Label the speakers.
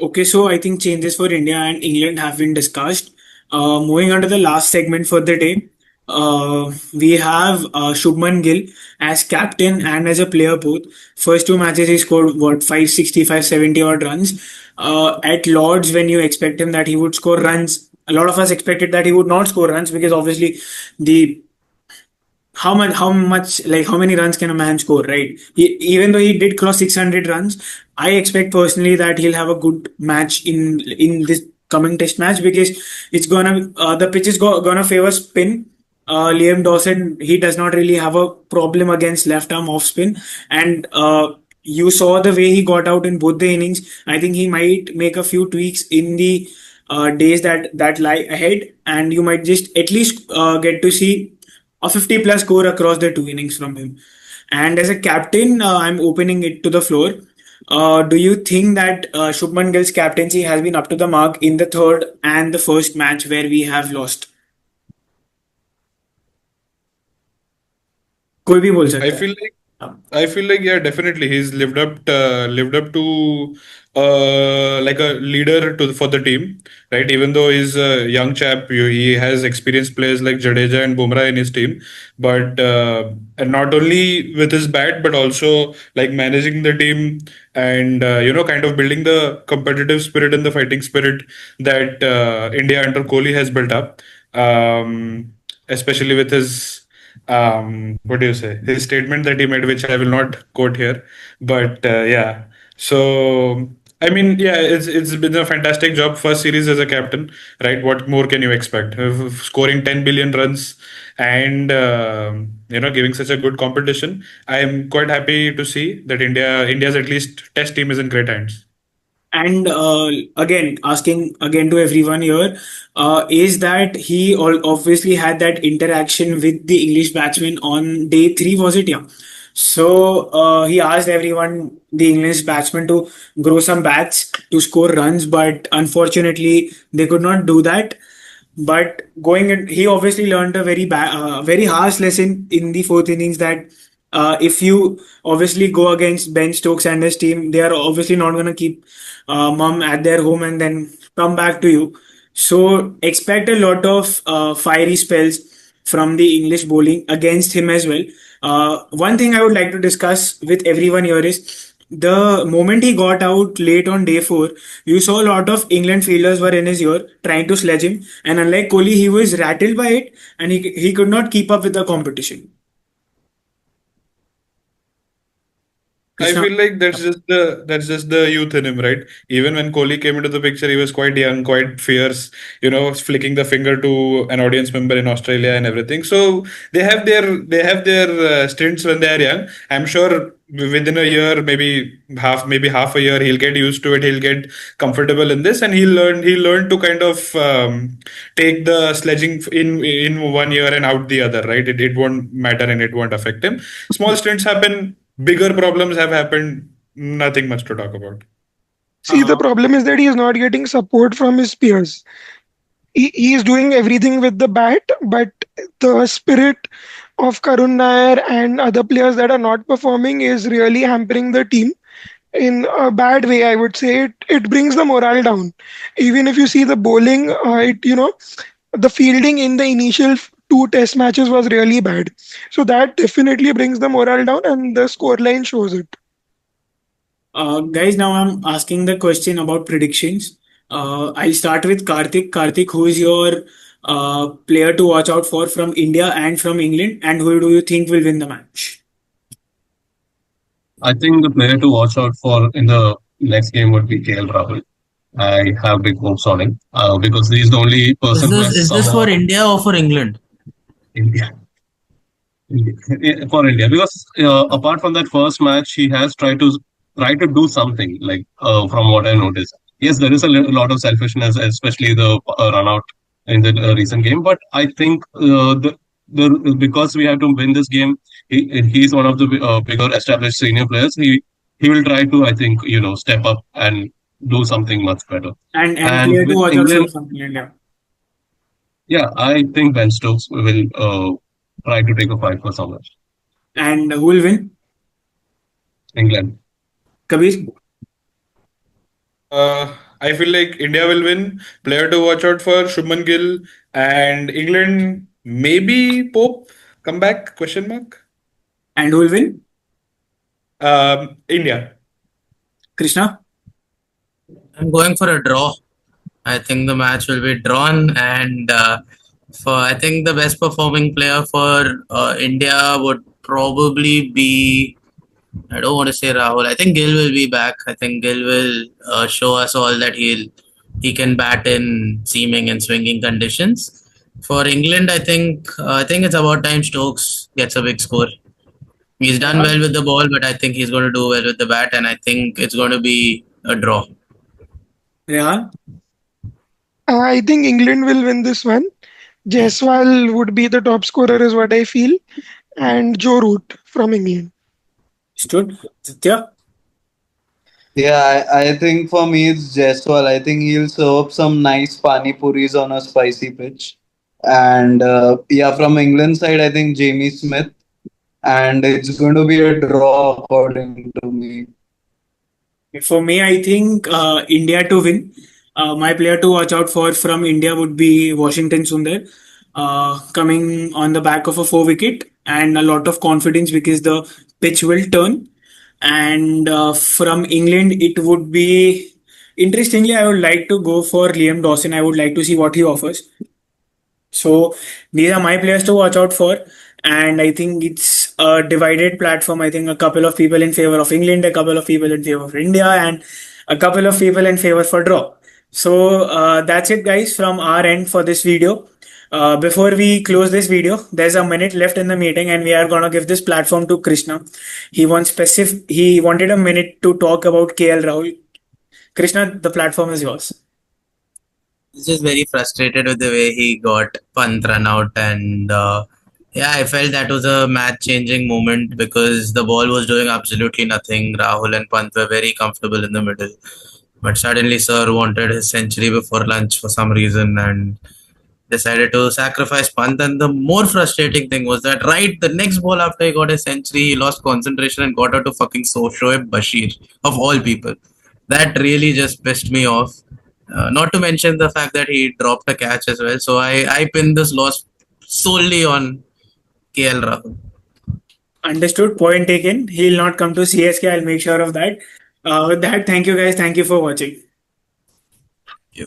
Speaker 1: Okay, so I think changes for India and England have been discussed. Moving on to the last segment for the day, we have Shubman Gill as captain and as a player both. First two matches he scored what 560, 570 odd runs. At Lords, when you expect him that he would score runs, a lot of us expected that he would not score runs because obviously the how many runs can a man score, right? Even though he did cross 600 runs, I expect personally that he'll have a good match in this coming test match because it's gonna the pitch is gonna favor spin. Liam Dawson, he does not really have a problem against left arm off spin, and you saw the way he got out in both the innings. I think he might make a few tweaks in the days that lie ahead, and you might just at least get to see a 50 plus score across the two innings from him. And as a captain, I'm opening it to the floor. Do you think that Shubman Gill's captaincy has been up to the mark in the third and the first match where we have lost? कोई भी बोल
Speaker 2: I
Speaker 1: सकता है.
Speaker 2: feel like
Speaker 1: हाँ.
Speaker 2: I feel like yeah, definitely he's lived up to like a leader for the team, right? Even though he's a young chap, he has experienced players like Jadeja and Bumrah in his team. But and not only with his bat, but also like managing the team and kind of building the competitive spirit and the fighting spirit that India under Kohli has built up. Especially with his what do you say, his statement that he made, which I will not quote here, but yeah. So I mean, yeah, it's been a fantastic job, first series as a captain, right? What more can you expect? Scoring 10 billion runs and giving such a good competition. I am quite happy to see that India's at least test team is in great hands.
Speaker 1: And again, asking again to everyone here, is that he obviously had that interaction with the English batsman on day three, was it? Yeah. So he asked everyone, the English batsmen, to grow some bats to score runs, but unfortunately, they could not do that. But he obviously learned a very harsh lesson in the fourth innings that if you obviously go against Ben Stokes and his team, they are obviously not going to keep mum at their home and then come back to you. So expect a lot of fiery spells from the English bowling against him as well. One thing I would like to discuss with everyone here is the moment he got out late on day four, you saw a lot of England fielders were in his ear trying to sledge him. And unlike Kohli, he was rattled by it and he could not keep up with the competition.
Speaker 2: I
Speaker 1: Krishna.
Speaker 2: feel like that's just the youth in him, right? Even when Kohli came into the picture, he was quite young, quite fierce, flicking the finger to an audience member in Australia and everything. So they have their stints when they are young. I'm sure within a year, maybe half a year, he'll get used to it. He'll get comfortable in this, and he'll learn to kind of take the sledging in one year and out the other, right? It won't matter and it won't affect him. Small stints happen, bigger problems have happened. Nothing much to talk about.
Speaker 3: See, the
Speaker 1: Uh,
Speaker 3: problem is that he is not getting support from his peers. He is doing everything with the bat, but the spirit of Karun Nair and other players that are not performing is really hampering the team in a bad way. I would say it brings the morale down. Even if you see the bowling, the fielding in the initial two test matches was really bad. So that definitely brings the morale down, and the scoreline shows it.
Speaker 1: Guys, now I'm asking the question about predictions. I'll start with Karthik. Karthik, who is your player to watch out for from India and from England, and who do you think will win the match?
Speaker 4: I think the player to watch out for in the next game would be KL Rahul. I have big hopes on him because he's the only
Speaker 5: Is
Speaker 4: person who
Speaker 5: this
Speaker 4: has
Speaker 5: is this for
Speaker 4: somehow
Speaker 5: India or for England?
Speaker 4: India. For India because apart from that first match, he has tried to do something like from what I noticed. Yes, there is a lot of selfishness, especially the run out in the recent game. But I think the because we have to win this game, he's one of the bigger established senior players. He will try to I think step up and do something much better.
Speaker 1: And
Speaker 4: And
Speaker 1: player to
Speaker 4: with
Speaker 1: watch out for
Speaker 4: England,
Speaker 1: from England. Yeah.
Speaker 4: yeah, I think Ben Stokes will try to take a fight for someone.
Speaker 1: And who will win?
Speaker 4: England.
Speaker 1: Kabir?
Speaker 2: Uh, I feel like India will win. Player to watch out for Shubman Gill, and England maybe Pope come back? Question mark.
Speaker 1: And who will win?
Speaker 2: India.
Speaker 1: Krishna?
Speaker 5: I'm going for a draw. I think the match will be drawn, and for I think the best performing player for India would probably be. I don't want to say Rahul. I think Gill will be back. I think Gill will show us all that he can bat in seaming and swinging conditions. For England, I think it's about time Stokes gets a big score. He's done well with the ball, but I think he's going to do well with the bat, and I think it's going to be a draw.
Speaker 1: Rehan?
Speaker 3: I think England will win this one. Jaiswal would be the top scorer, is what I feel, and Joe Root from England.
Speaker 1: Stood? Satya?
Speaker 6: Yeah, I think for me it's Jaiswal. I think he'll serve up some nice pani puris on a spicy pitch. And yeah, from England side, I think Jamie Smith. And it's going to be a draw according to me.
Speaker 1: For me, I think India to win. My player to watch out for from India would be Washington Sundar, coming on the back of a 4 wicket and a lot of confidence because the pitch will turn. And from England, it would be interestingly, I would like to go for Liam Dawson. I would like to see what he offers. So these are my players to watch out for. And I think it's a divided platform. I think a couple of people in favor of England, a couple of people in favor of India, and a couple of people in favor for draw. So that's it, guys, from our end for this video. Before we close this video, there's a minute left in the meeting, and we are gonna give this platform to Krishna. He wanted a minute to talk about KL Rahul. Krishna, the platform is yours.
Speaker 5: He's just very frustrated with the way he got Pant run out, and yeah, I felt that was a match-changing moment because the ball was doing absolutely nothing. Rahul and Pant were very comfortable in the middle, but suddenly Sir wanted his century before lunch for some reason and decided to sacrifice Pant. And the more frustrating thing was that right the next ball after he got his century, he lost concentration and got out to fucking Shoaib Bashir of all people. That really just pissed me off. Not to mention the fact that he dropped a catch as well. So I pin this loss solely on KL Rahul.
Speaker 1: Understood. Point taken. He'll not come to CSK. I'll make sure of that. With that, thank you guys. Thank you for watching.
Speaker 5: Yeah.